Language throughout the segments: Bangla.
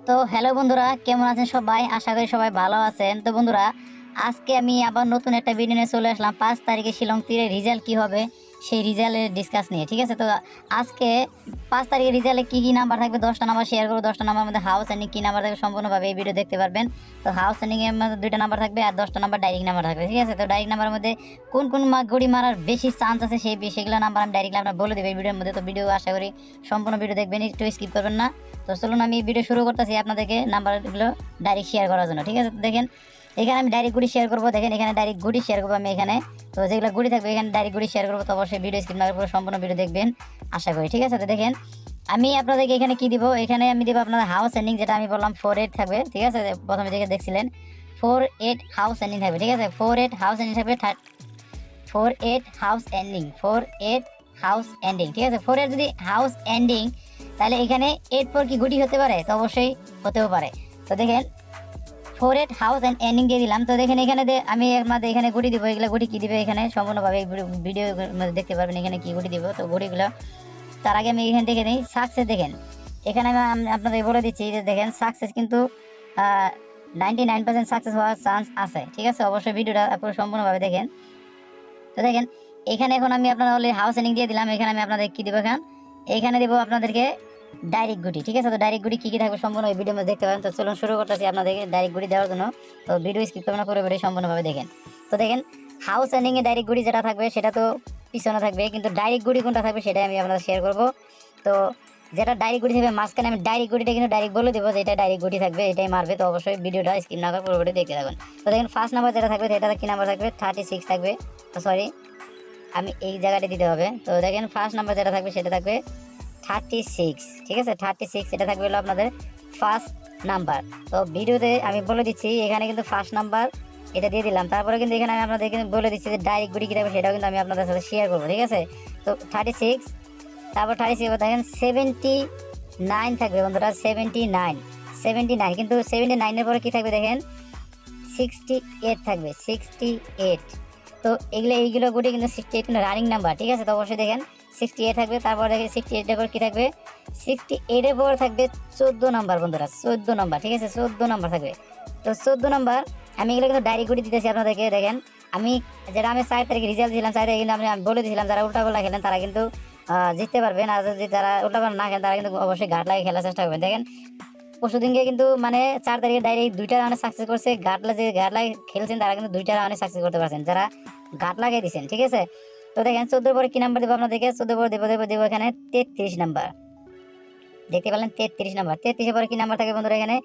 তো হ্যালো বন্ধুরা, কেমন আছেন সবাই? আশা করি সবাই ভালো আছেন। তো বন্ধুরা, আজকে আমি আবার নতুন একটা ভিডিও নিয়ে চলে আসলাম। 5 তারিখে শিলং তীরে রেজাল্ট কি হবে সেই রেজাল্টের ডিসকাস নিয়ে, ঠিক আছে? তো আজকে 5 তারিখের রেজাল্টে কি কি নাম্বার থাকবে, 10টা নাম্বার শেয়ার করবো। 10টা নাম্বার মধ্যে হাউস এন্ডিং কি নাম্বার থাকবে সম্পূর্ণভাবে এই ভিডিও দেখতে পারবেন। তো হাউস এন্ডিং এর মধ্যে 2টা নাম্বার থাকবে আর 10টা নাম্বার ডাইরেক্ট নাম্বার থাকবে, ঠিক আছে? তো ডাইরেক্ট নাম্বারের মধ্যে কোন কোন গড়ি মারার বেশি চান্স আছে সেগুলো নাম্বার আমি ডাইরেক্টলি আপনার বলে দেবো এই ভিডিওর মধ্যে। তো ভিডিও আশা করি সম্পূর্ণ ভিডিও দেখবেন, একটু স্কিপ করবেন না। তো চলুন আমি ভিডিও শুরু করতেছি আপনাদেরকে নাম্বারগুলো ডাইরেক্ট শেয়ার করার জন্য, ঠিক আছে? তো দেখেন এখানে আমি ডাইরেক্ট গুড়ি শেয়ার করবো। দেখেন এখানে ডাইরেক্ট গুড়ি শেয়ার করবো আমি এখানে। তো যেগুলো গুড়ি থাকবে এখানে ডাইরেক্ট গুড়ি শেয়ার করবো। তো অবশ্যই ভিডিও স্কিপ না করে সম্পূর্ণ ভিডিও দেখবেন আশা করি, ঠিক আছে? তো দেখেন আমি আপনাদেরকে এখানে কি দিব, এখানে আমি দিব আপনাদের হাউস এন্ডিং, যেটা আমি বললাম 48 থাকবে, ঠিক আছে? প্রথমে যেটা দেখছিলেন 48 হাউস এন্ডিং থাকবে, ঠিক আছে? 48 হাউস এন্ডিং থাকবে, 48 হাউস এন্ডিং, 48 হাউস এন্ডিং, ঠিক আছে? 48 যদি হাউস এন্ডিং, তাহলে এখানে 8 পর কি গুটি হতে পারে? তো অবশ্যই হতেও পারে। তো দেখেন 48 হাউস এন্ড এন্ডিং দিয়ে দিলাম। তো দেখেন এখানে আমি আপনাদের এখানে গুটি দিব। এগুলো গুটি কি দিবে এখানে সম্পূর্ণভাবে ভিডিও মধ্যে দেখতে পারবেন এখানে কি গুটি দিব। তো গুটিগুলো তার আগে আমি এখানে দেখে নিই সাকসেস। দেখেন এখানে আমি আপনাদের বলে দিচ্ছি যে দেখেন সাকসেস কিন্তু 99% সাকসেস হওয়ার চান্স আছে, ঠিক আছে? অবশ্যই ভিডিওটা পুরো সম্পূর্ণভাবে দেখেন। তো দেখেন এখানে এখন আমি আপনার অলরেডি হাউস এন্ডিং দিয়ে দিলাম। এখানে আমি আপনাদের কি দিব, এখানে দেবো আপনাদেরকে ডাইরেক্ট গুটি, ঠিক আছে? তো ডাইরেক্ট গুটি কি কি থাকবে সম্পূর্ণ ওই ভিডিওর মধ্যে দেখতে পাবেন। তো চলুন শুরু করতেছি আপনাদেরকে ডাইরেক্ট গুটি দেওয়ার জন্য। তো ভিডিও স্কিপ করবেন না, করে ভিডিও সম্পূর্ণভাবে দেখেন। তো দেখেন হাউস এন্ডিং এ ডাইরেক্ট গুটি যেটা থাকবে সেটা তো পিছনে থাকবে, কিন্তু ডাইরেক্ট গুটি কোনটা থাকবে সেটাই আমি আপনাদের শেয়ার করব। তো যেটা ডাইরেক্ট গুটি থাকবে মাঝখানে আমি ডাইরেক্ট গুটিটা কিন্তু ডাইরেক্ট বলে দেবো যে এটা ডাইরেক্ট গুটি থাকবে, এটাই মারবে। তো অবশ্যই ভিডিওটা স্কিপ না করে পুরো ভিডিও দেখতে থাকুন। তো দেখেন ফার্স্ট নাম্বার যেটা থাকবে সেটা কি নাম্বার থাকবে? 36 থাকবে। তো সরি, আমি এই জায়গাটা দিতে হবে। তো দেখেন ফার্স্ট নাম্বার যেটা থাকবে সেটা থাকবে 36, ঠিক আছে? 36 এটা থাকবে হলো আপনাদের ফার্স্ট নাম্বার। তো ভিডিওতে আমি বলে দিচ্ছি এখানে কিন্তু ফার্স্ট নাম্বার এটা দিয়ে দিলাম। তারপরে কিন্তু এখানে আমি আপনাদের কিন্তু বলে দিচ্ছি যে ডাইরেক্ট গুটি কী থাকবে সেটাও কিন্তু আমি আপনাদের সাথে শেয়ার করবো, ঠিক আছে? তো 36, তারপর 36 দেখেন 79 থাকবে বন্ধুরা, 79 কিন্তু 79-এর পরে কী থাকবে দেখেন 68 থাকবে, 68। তো এইগুলো গুটি কিন্তু 68 কিন্তু রানিং নাম্বার, ঠিক আছে? তো অবশ্যই দেখেন 68 থাকবে। তারপর দেখেন 68-এর পর কী থাকবে? 68-এর পর থাকবে 14 নাম্বার বন্ধুরা, 14 নাম্বার, ঠিক আছে? 14 নাম্বার থাকবে। তো 14 নাম্বার আমি এগুলো কিন্তু ডাইরেক্ট গুটি দিতেছি আপনাদেরকে। দেখেন আমি 4 তারিখে রেজাল্ট দিয়েছিলাম, 4 তারিখে কিন্তু আমি বলে দিয়েছিলাম যারা উল্টাপাল্টা খেলেন তারা কিন্তু জিততে পারবেন, আর যদি যারা উল্টাপাল্টা না খেলেন তারা কিন্তু অবশ্যই ঘাট লাগে খেলার চেষ্টা করবেন। দেখেন পরশু দিনকে কিন্তু মানে 4 তারিখে ডাইরেক্ট 2টা রাউন্ডে সাকসেস করছে। গাটলা খেলছেন তারা কিন্তু 2টা রাউন্ডে সাকসেস করতে পারছেন যারা গাট লাগিয়ে দিচ্ছেন, ঠিক আছে? তো দেখেন 14 পরে কি নাম্বার দেবো আপনাদেরকে? 14 পরে দেবো এখানে 33 নাম্বার। দেখতে পেলেন 33 নাম্বার। 33-এর পরে কি নাম্বার থাকে বন্ধুরা? এখানে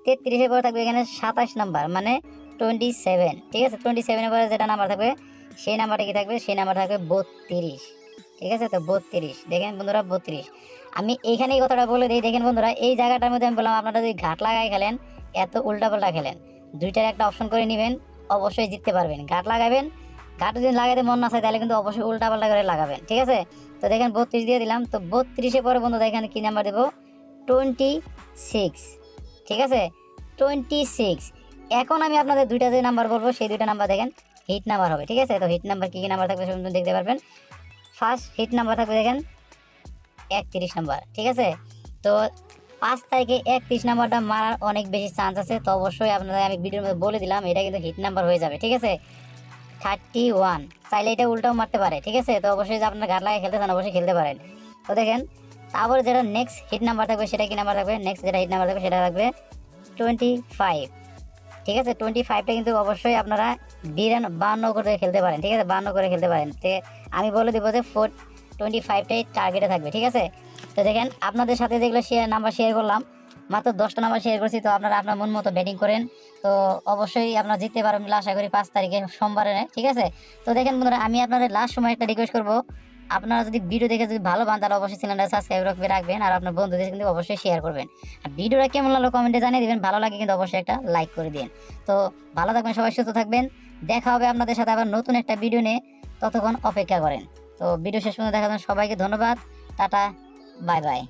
33-এর পরে থাকবে এখানে 27 নাম্বার, মানে 27, ঠিক আছে? 27-এর পরে যেটা নাম্বার থাকবে সেই নাম্বারটা কি থাকবে? সেই নাম্বার থাকবে 32, ঠিক আছে? তো 32 দেখেন বন্ধুরা 32। আমি এইখানে এই কথাটা বলে দিই, দেখেন বন্ধুরা এই জায়গাটার মধ্যে আমি বললাম আপনারা যদি ঘাট লাগাই খেলেন, এত উল্টাপাল্টা খেলেন, দুইটার একটা অপশন করে নেবেন, অবশ্যই জিততে পারবেন। ঘাট লাগাবেন, ঘাট যদি লাগাতে মন না চায় তাহলে কিন্তু অবশ্যই উল্টাপাল্টা করে লাগাবেন, ঠিক আছে? তো দেখেন 32 দিয়ে দিলাম। তো 32-এর পরে বন্ধু দেখেন কি নাম্বার দেবো? 26, ঠিক আছে? 26। এখন আমি আপনাদের দুইটা যে নাম্বার বলবো সেই দুইটা নাম্বার দেখেন হিট নাম্বার হবে, ঠিক আছে? তো হিট নাম্বার কী কী নাম্বার থাকবে সেগুলো দেখতে পারবেন। ফার্স্ট হিট নাম্বার থাকবে দেখেন 31 নাম্বার, ঠিক আছে? তো 5 তারিখে 31 নাম্বারটা মারার অনেক বেশি চান্স আছে। তো অবশ্যই আপনাদের আমি ভিডিওর মধ্যে বলে দিলাম এটা কিন্তু হিট নাম্বার হয়ে যাবে, ঠিক আছে? 31 চাইলে এটা উল্টাও মারতে পারে, ঠিক আছে? তো অবশ্যই যে আপনার ঘাট লাগায় খেলতে চান অবশ্যই খেলতে পারেন। তো দেখেন তারপরে যেটা নেক্সট হিট নাম্বার থাকবে সেটা কি নাম্বার থাকবে? নেক্সট যেটা হিট নাম্বার থাকবে সেটা থাকবে 25, ঠিক আছে? 25টা কিন্তু অবশ্যই আপনারা 52 করে খেলতে পারেন, ঠিক আছে? 52 করে খেলতে পারেন। তো আমি বলে দেবো যে 25টাই টার্গেটে থাকবে, ঠিক আছে? তো দেখেন আপনাদের সাথে যেগুলো নাম্বার শেয়ার করলাম মাত্র 10টা নাম্বার শেয়ার করছি। তো আপনারা আপনার মন মতো ব্যাটিং করেন, তো অবশ্যই আপনারা জিততে পারবেন বলে আশা করি 5 তারিখে সোমবারে, ঠিক আছে? তো দেখেন বন্ধুরা আমি আপনাদের লাস্ট সময় একটা রিকোয়েস্ট করবো, আপনারা যদি ভিডিও দেখে যদি ভালো পান তাহলে অবশ্যই চ্যানেলটা সাবস্ক্রাইব করে রাখবেন আর আপনার বন্ধুদের কিন্তু অবশ্যই শেয়ার করবেন। আর ভিডিওটা কেমন লাগলো কমেন্টে জানিয়ে দিবেন, ভালো লাগে কিন্তু অবশ্যই একটা লাইক করে দিন। তো ভালো থাকবেন সবাই, সুস্থ থাকবেন, দেখা হবে আপনাদের সাথে আবার নতুন একটা ভিডিও নিয়ে, ততক্ষণ অপেক্ষা করেন। তো ভিডিও শেষ পর্যন্ত দেখার জন্য সবাইকে ধন্যবাদ, টাটা, বাই বাই।